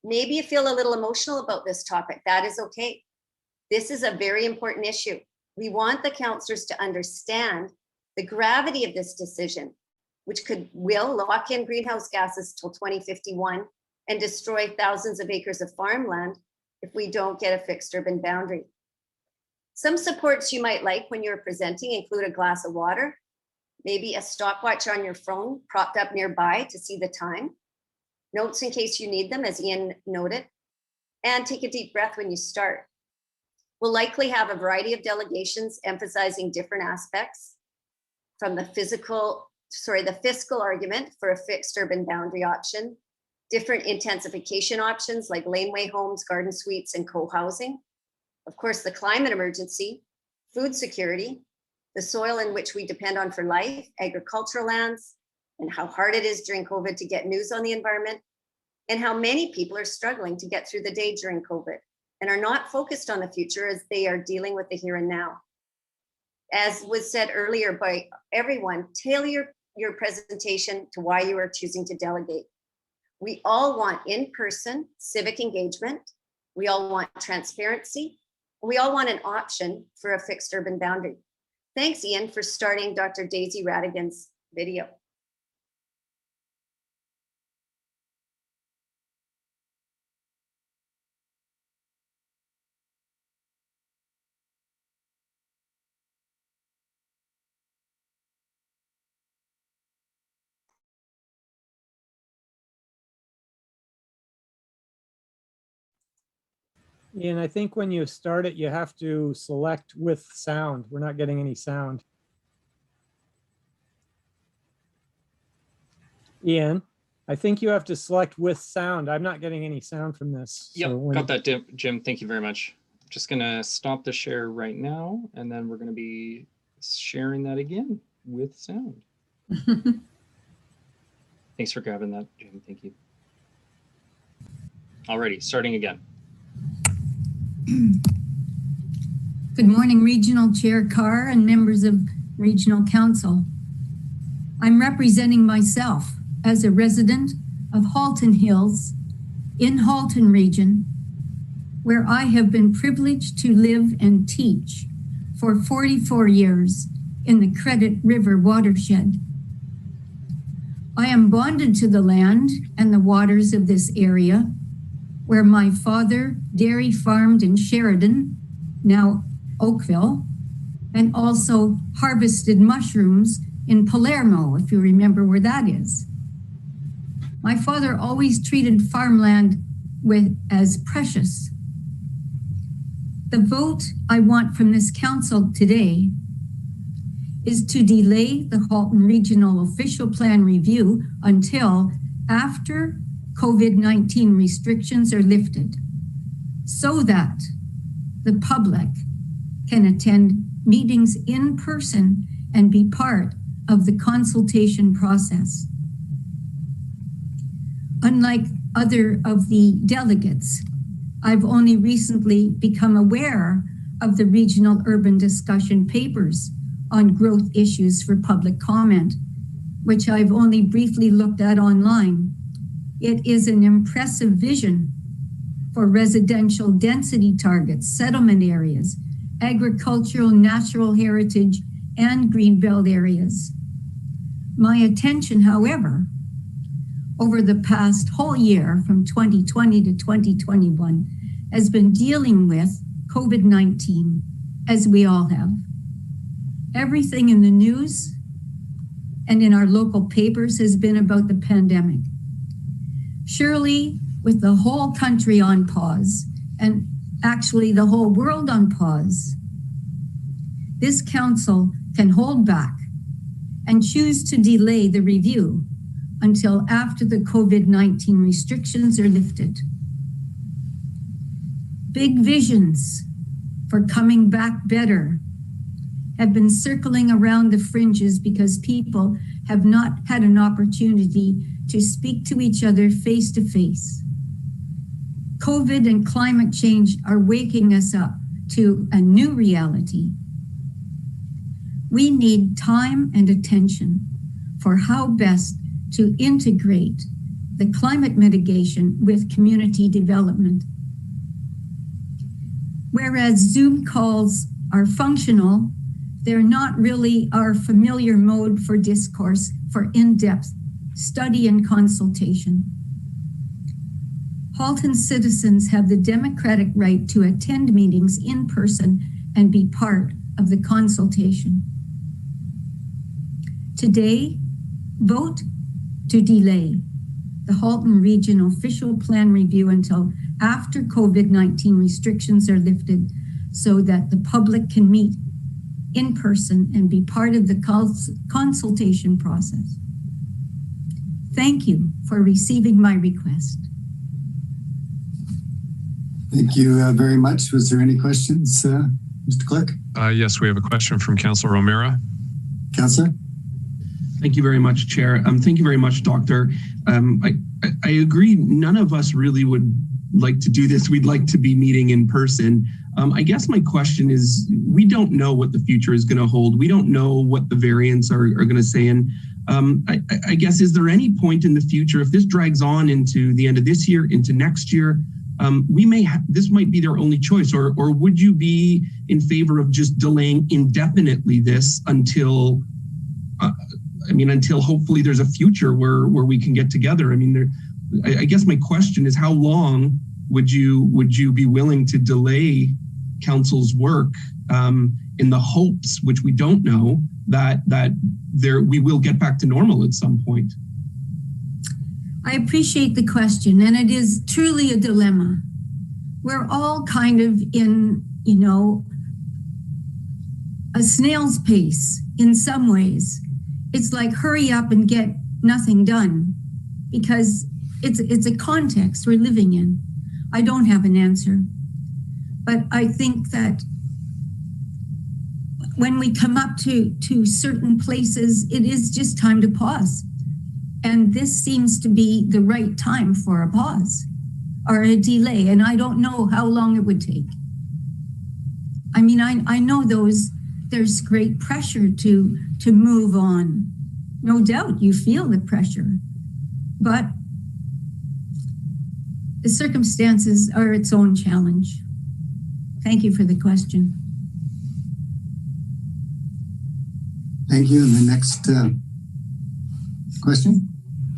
Maybe you feel a little emotional about this topic. That is okay. This is a very important issue. We want the councillors to understand the gravity of this decision, which will lock in greenhouse gases till 2051 and destroy thousands of acres of farmland if we don't get a fixed urban boundary. Some supports you might like when you're presenting include a glass of water, maybe a stopwatch on your phone propped up nearby to see the time, notes in case you need them, as Ian noted, and take a deep breath when you start. We'll likely have a variety of delegations emphasizing different aspects, from the fiscal argument for a fixed urban boundary option, different intensification options like laneway homes, garden suites, and co-housing, Of course, the climate emergency, food security, the soil in which we depend on for life, agricultural lands, and how hard it is during COVID to get news on the environment, and how many people are struggling to get through the day during COVID and are not focused on the future as they are dealing with the here and now. As was said earlier by everyone, tailor your presentation to why you are choosing to delegate. We all want in-person civic engagement. We all want transparency. We all want an option for a fixed urban boundary. Thanks, Ian, for starting Dr. Daisy Radigan's video. Ian, I think when you start it, you have to select with sound. We're not getting any sound. Ian, I think you have to select with sound. I'm not getting any sound from this. Yep, So when got that, Jim. Thank you very much. I'm just gonna stop the share right now, and then we're gonna be sharing that again with sound. Thanks for grabbing that, Jim. Thank you. Alrighty, starting again. Good morning, Regional Chair Carr and members of Regional Council. I'm representing myself as a resident of Halton Hills in Halton Region, where I have been privileged to live and teach for 44 years in the Credit River watershed. I am bonded to the land and the waters of this area, where my father dairy farmed in Sheridan, now Oakville, and also harvested mushrooms in Palermo, if you remember where that is. My father always treated farmland as precious. The vote I want from this council today is to delay the Halton Regional Official Plan review until after COVID-19 restrictions are lifted, so that the public can attend meetings in person and be part of the consultation process. Unlike other of the delegates, I've only recently become aware of the regional urban discussion papers on growth issues for public comment, which I've only briefly looked at online. It is an impressive vision for residential density targets, settlement areas, agricultural, natural heritage, and greenbelt areas. My attention, however, over the past whole year from 2020 to 2021 has been dealing with COVID-19, as we all have. Everything in the news and in our local papers has been about the pandemic. Surely, with the whole country on pause, and actually the whole world on pause, this council can hold back and choose to delay the review until after the COVID-19 restrictions are lifted. Big visions for coming back better have been circling around the fringes because people have not had an opportunity to speak to each other face to face. COVID and climate change are waking us up to a new reality. We need time and attention for how best to integrate the climate mitigation with community development. Whereas Zoom calls are functional, they're not really our familiar mode for discourse for in-depth study and consultation. Halton citizens have the democratic right to attend meetings in person and be part of the consultation. Today, vote to delay the Halton Region Official Plan review until after COVID-19 restrictions are lifted so that the public can meet in person and be part of the consultation process. Thank you for receiving my request. Thank you very much. Was there any questions, Mr. Clerk? Yes, we have a question from Councillor O'Meara. Councillor? Thank you very much, Chair. Thank you very much, Doctor. I agree. None of us really would like to do this. We'd like to be meeting in person. I guess my question is, we don't know what the future is going to hold. We don't know what the variants are going to say. And I guess, is there any point in the future, if this drags on into the end of this year, into next year, this might be their only choice, or would you be in favor of just delaying indefinitely this until, until hopefully there's a future where we can get together? I guess my question is, how long would you be willing to delay council's work in the hopes, which we don't know, that we will get back to normal at some point? I appreciate the question, and it is truly a dilemma. We're all kind of in, a snail's pace in some ways. It's like, hurry up and get nothing done, because it's a context we're living in. I don't have an answer, but I think that when we come up to certain places, it is just time to pause. And this seems to be the right time for a pause or a delay. And I don't know how long it would take. I know there's great pressure to move on. No doubt you feel the pressure, but the circumstances are its own challenge. Thank you for the question. Thank you. And the next question?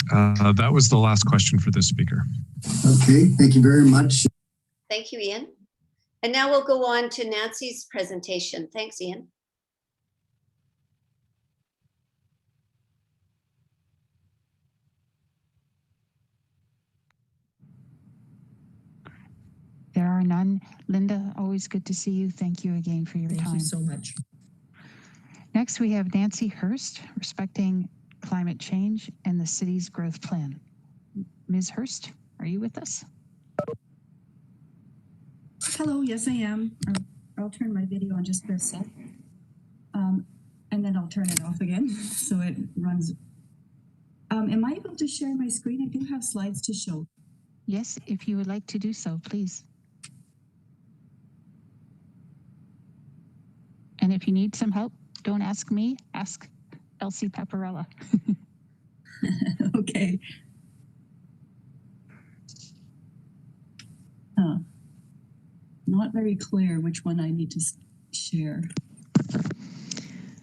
That was the last question for this speaker. Okay, thank you very much. Thank you, Ian. And now we'll go on to Nancy's presentation. Thanks, Ian. There are none. Linda, always good to see you. Thank you again for your time. Thank you so much. Next, we have Nancy Hurst, respecting climate change and the city's growth plan. Ms. Hurst, are you with us? Hello, yes, I am. I'll turn my video on just for a sec. And then I'll turn it off again so it runs. Am I able to share my screen? I do have slides to show. Yes, if you would like to do so, please. And if you need some help, don't ask me, ask Elsie Paparella. Okay. Not very clear which one I need to share.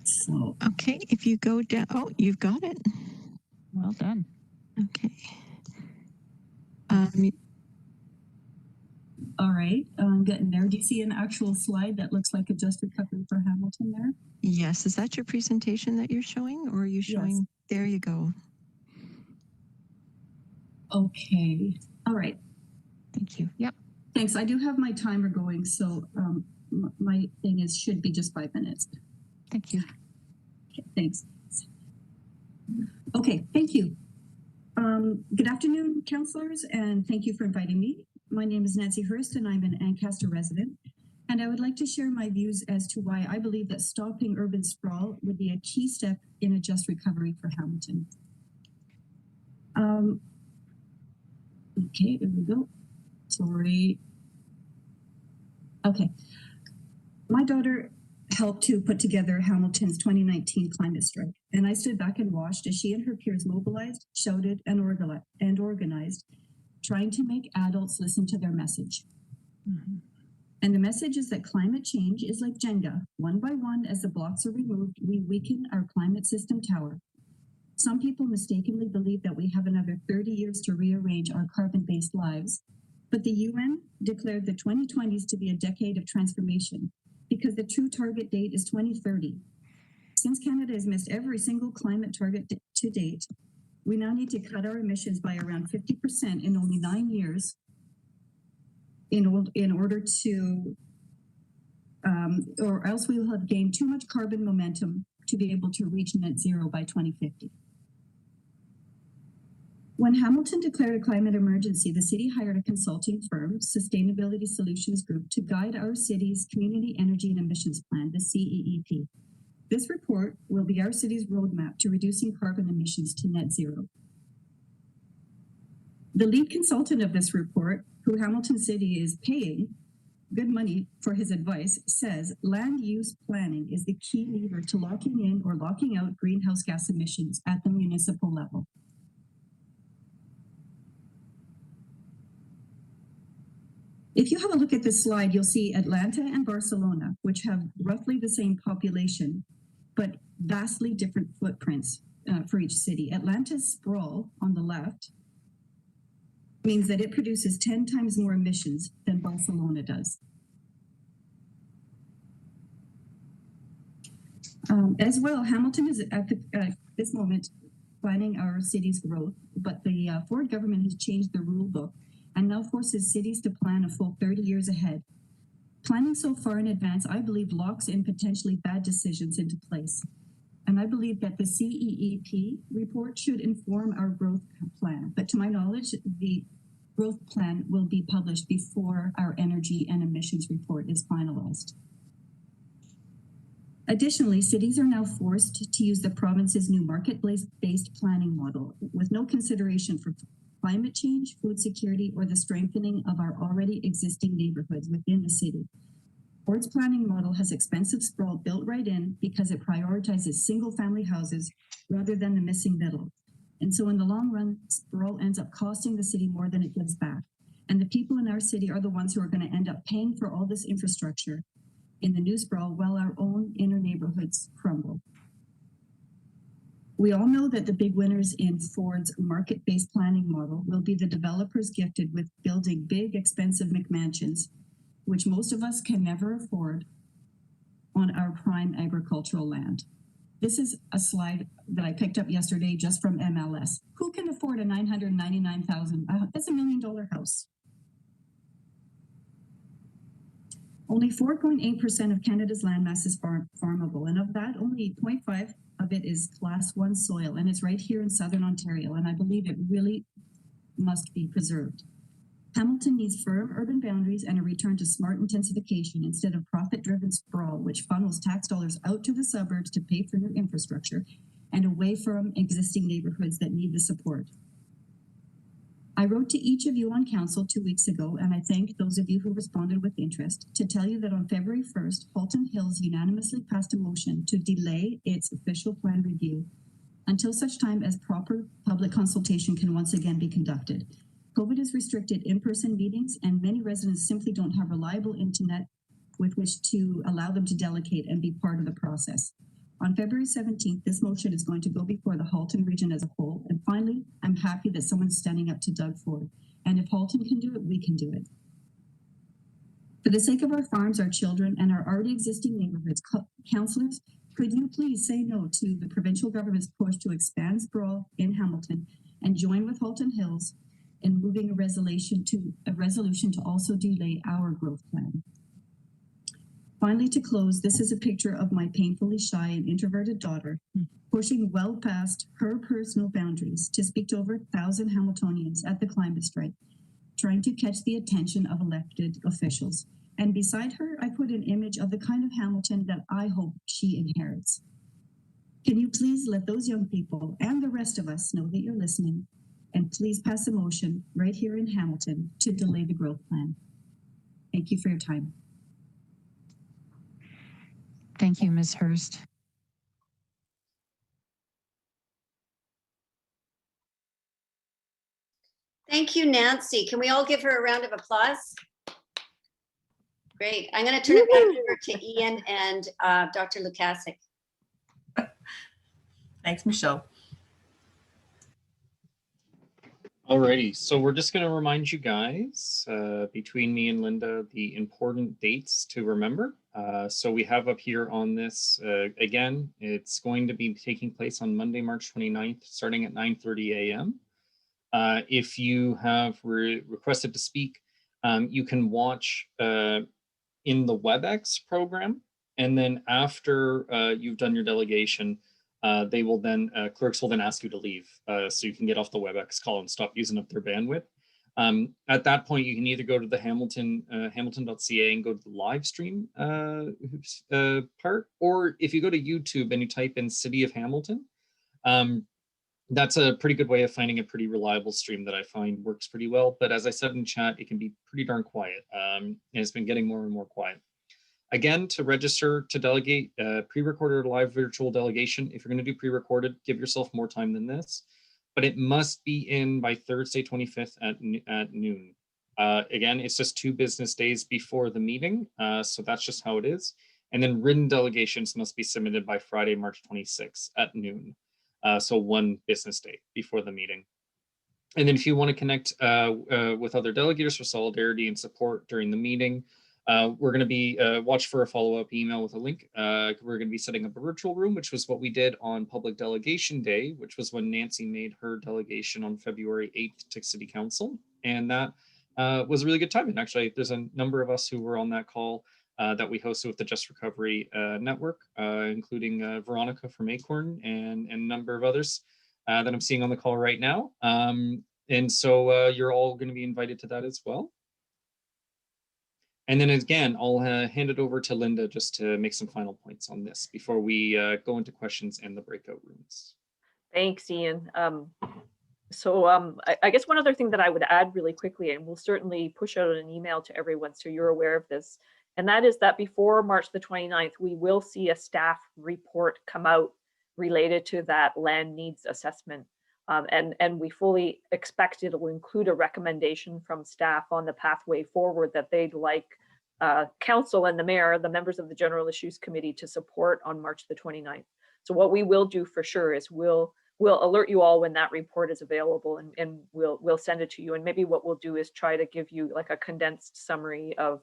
So. Okay, if you go down, oh, you've got it. Well done. Okay. All right, I'm getting there. Do you see an actual slide that looks like a just recovery for Hamilton there? Yes, is that your presentation that you're showing, or are you showing? Yes. There you go. Okay, all right. Thank you. Yep. Thanks. I do have my timer going, so my thing should be just 5 minutes. Thank you. Okay, thanks. Okay, thank you. Good afternoon, councillors, and thank you for inviting me. My name is Nancy Hurst, and I'm an Ancaster resident. And I would like to share my views as to why I believe that stopping urban sprawl would be a key step in a just recovery for Hamilton. Okay, there we go. Sorry. Okay. My daughter helped to put together Hamilton's 2019 climate strike, and I stood back and watched as she and her peers mobilized, shouted, and organized, trying to make adults listen to their message. Mm-hmm. And the message is that climate change is like Jenga. One by one, as the blocks are removed, we weaken our climate system tower. Some people mistakenly believe that we have another 30 years to rearrange our carbon-based lives, but the UN declared the 2020s to be a decade of transformation because the true target date is 2030. Since Canada has missed every single climate target to date, we now need to cut our emissions by around 50% in only 9 years in order to, or else we will have gained too much carbon momentum to be able to reach net zero by 2050. When Hamilton declared a climate emergency, the city hired a consulting firm, Sustainability Solutions Group, to guide our city's Community Energy and Emissions Plan, the CEEP. This report will be our city's roadmap to reducing carbon emissions to net zero. The lead consultant of this report, who Hamilton City is paying good money for his advice, says land use planning is the key lever to locking in or locking out greenhouse gas emissions at the municipal level. If you have a look at this slide, you'll see Atlanta and Barcelona, which have roughly the same population, but vastly different footprints for each city. Atlanta's sprawl on the left means that it produces 10 times more emissions than Barcelona does. As well, Hamilton is at this moment planning our city's growth, but the Ford government has changed the rule book and now forces cities to plan a full 30 years ahead. Planning so far in advance, I believe, locks in potentially bad decisions into place. And I believe that the CEEP report should inform our growth plan. But to my knowledge, the growth plan will be published before our energy and emissions report is finalized. Additionally, cities are now forced to use the province's new market-based planning model with no consideration for climate change, food security, or the strengthening of our already existing neighborhoods within the city. Ford's planning model has expensive sprawl built right in because it prioritizes single-family houses rather than the missing middle. And so in the long run, sprawl ends up costing the city more than it gives back. And the people in our city are the ones who are going to end up paying for all this infrastructure in the new sprawl while our own inner neighborhoods crumble. We all know that the big winners in Ford's market-based planning model will be the developers gifted with building big, expensive McMansions, which most of us can never afford on our prime agricultural land. This is a slide that I picked up yesterday just from MLS. Who can afford a $999,000? That's $1 million house. Only 4.8% of Canada's landmass is farmable, and of that, only 0.5 of it is Class 1 soil, and it's right here in Southern Ontario, and I believe it really must be preserved. Hamilton needs firm urban boundaries and a return to smart intensification instead of profit-driven sprawl, which funnels tax dollars out to the suburbs to pay for new infrastructure and away from existing neighborhoods that need the support. I wrote to each of you on council 2 weeks ago, and I thank those of you who responded with interest, to tell you that on February 1st, Halton Hills unanimously passed a motion to delay its official plan review until such time as proper public consultation can once again be conducted. COVID has restricted in-person meetings, and many residents simply don't have reliable internet with which to allow them to delegate and be part of the process. On February 17th, this motion is going to go before the Halton region as a whole. And finally, I'm happy that someone's standing up to Doug Ford. And if Halton can do it, we can do it. For the sake of our farms, our children, and our already existing neighborhoods, councillors, could you please say no to the provincial government's push to expand sprawl in Hamilton and join with Halton Hills in moving a resolution to also delay our growth plan? Finally, to close, this is a picture of my painfully shy and introverted daughter pushing well past her personal boundaries to speak to over 1,000 Hamiltonians at the climate strike, trying to catch the attention of elected officials. And beside her, I put an image of the kind of Hamilton that I hope she inherits. Can you please let those young people and the rest of us know that you're listening, and please pass a motion right here in Hamilton to delay the growth plan. Thank you for your time. Thank you, Ms. Hurst. Thank you, Nancy. Can we all give her a round of applause? Great. I'm going to turn it back over to Ian and Dr. Lukasik. Thanks, Michelle. Alrighty, so we're just going to remind you guys, between me and Linda, the important dates to remember. So we have up here on this, again, it's going to be taking place on Monday, March 29th, starting at 9:30 a.m. If you have requested to speak, you can watch in the WebEx program, and then after you've done your delegation, they will then, clerks will then ask you to leave, so you can get off the WebEx call and stop using up their bandwidth. At that point, you can either go to the hamilton.ca and go to the live stream part, or if you go to YouTube and you type in City of Hamilton, that's a pretty good way of finding a pretty reliable stream that I find works pretty well. But as I said in chat, it can be pretty darn quiet, and it's been getting more and more quiet. Again, to register to delegate, pre-recorded live virtual delegation, if you're going to do pre-recorded, give yourself more time than this, but it must be in by Thursday 25th at noon. Again, it's just 2 business days before the meeting, so that's just how it is. And then written delegations must be submitted by Friday, March 26th at noon. So 1 business day before the meeting. And then if you want to connect with other delegators for solidarity and support during the meeting, we're going to be watch for a follow-up email with a link. We're going to be setting up a virtual room, which was what we did on Public Delegation Day, which was when Nancy made her delegation on February 8th to City Council. And that was a really good time. And actually, there's a number of us who were on that call that we hosted with the Just Recovery Network, including Veronica from Acorn and a number of others that I'm seeing on the call right now. And so you're all going to be invited to that as well. And then again, I'll hand it over to Linda just to make some final points on this before we go into questions and the breakout rooms. Thanks, Ian. I guess one other thing that I would add really quickly, and we'll certainly push out an email to everyone so you're aware of this, and that is that before March the 29th, we will see a staff report come out related to that land needs assessment. And we fully expect it will include a recommendation from staff on the pathway forward that they'd like council and the mayor, the members of the General Issues Committee, to support on March the 29th. So what we will do for sure is we'll alert you all when that report is available, and we'll send it to you. And maybe what we'll do is try to give you like a condensed summary of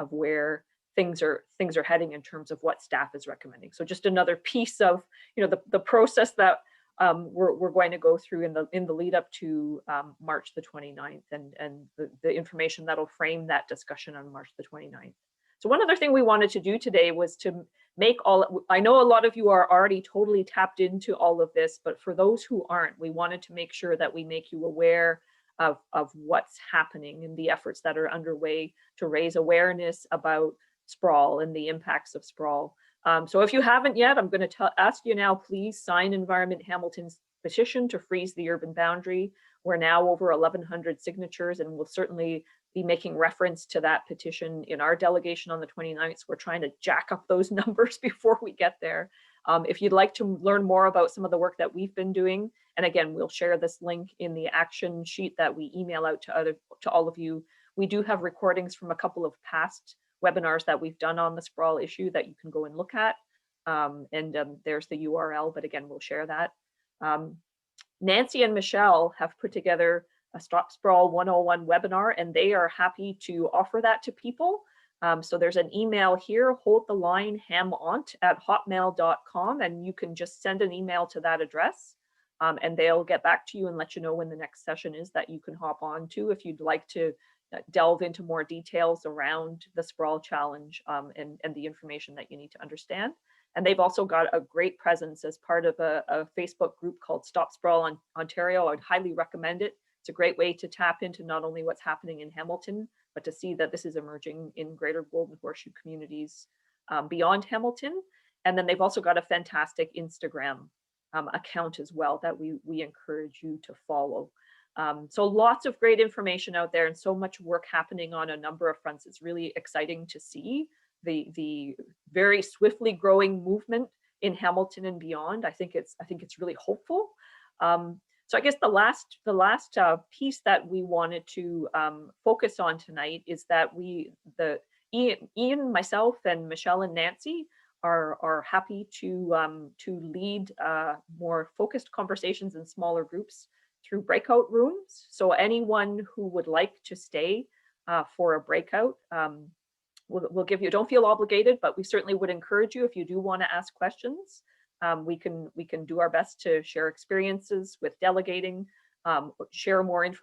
where things are heading in terms of what staff is recommending. So just another piece of the process that we're going to go through in the lead up to March the 29th, and the information that'll frame that discussion on March the 29th. So one other thing we wanted to do today was to make I know a lot of you are already totally tapped into all of this, but for those who aren't, we wanted to make sure that we make you aware of what's happening and the efforts that are underway to raise awareness about sprawl and the impacts of sprawl. So if you haven't yet, I'm going to ask you now, please sign Environment Hamilton's petition to freeze the urban boundary. We're now over 1,100 signatures, and we'll certainly be making reference to that petition in our delegation on the 29th. So we're trying to jack up those numbers before we get there. If you'd like to learn more about some of the work that we've been doing, and again, we'll share this link in the action sheet that we email out to all of you. We do have recordings from a couple of past webinars that we've done on the sprawl issue that you can go and look at. There's the URL, but again, we'll share that. Nancy and Michelle have put together a Stop Sprawl 101 webinar, and they are happy to offer that to people. So there's an email here, holdthelinehamont@hotmail.com, and you can just send an email to that address, and they'll get back to you and let you know when the next session is that you can hop on to if you'd like to delve into more details around the sprawl challenge and the information that you need to understand. And they've also got a great presence as part of a Facebook group called Stop Sprawl Ontario. I'd highly recommend it. It's a great way to tap into not only what's happening in Hamilton, but to see that this is emerging in greater Golden Horseshoe communities beyond Hamilton. And then they've also got a fantastic Instagram account as well that we encourage you to follow. So lots of great information out there and so much work happening on a number of fronts. It's really exciting to see the very swiftly growing movement in Hamilton and beyond. I think it's really hopeful. So I guess the last piece that we wanted to focus on tonight is that Ian, myself, and Michelle and Nancy are happy to lead more focused conversations in smaller groups through breakout rooms. So anyone who would like to stay for a breakout, we'll give you, don't feel obligated, but we certainly would encourage you if you do want to ask questions. We can do our best to share experiences with delegating, share more information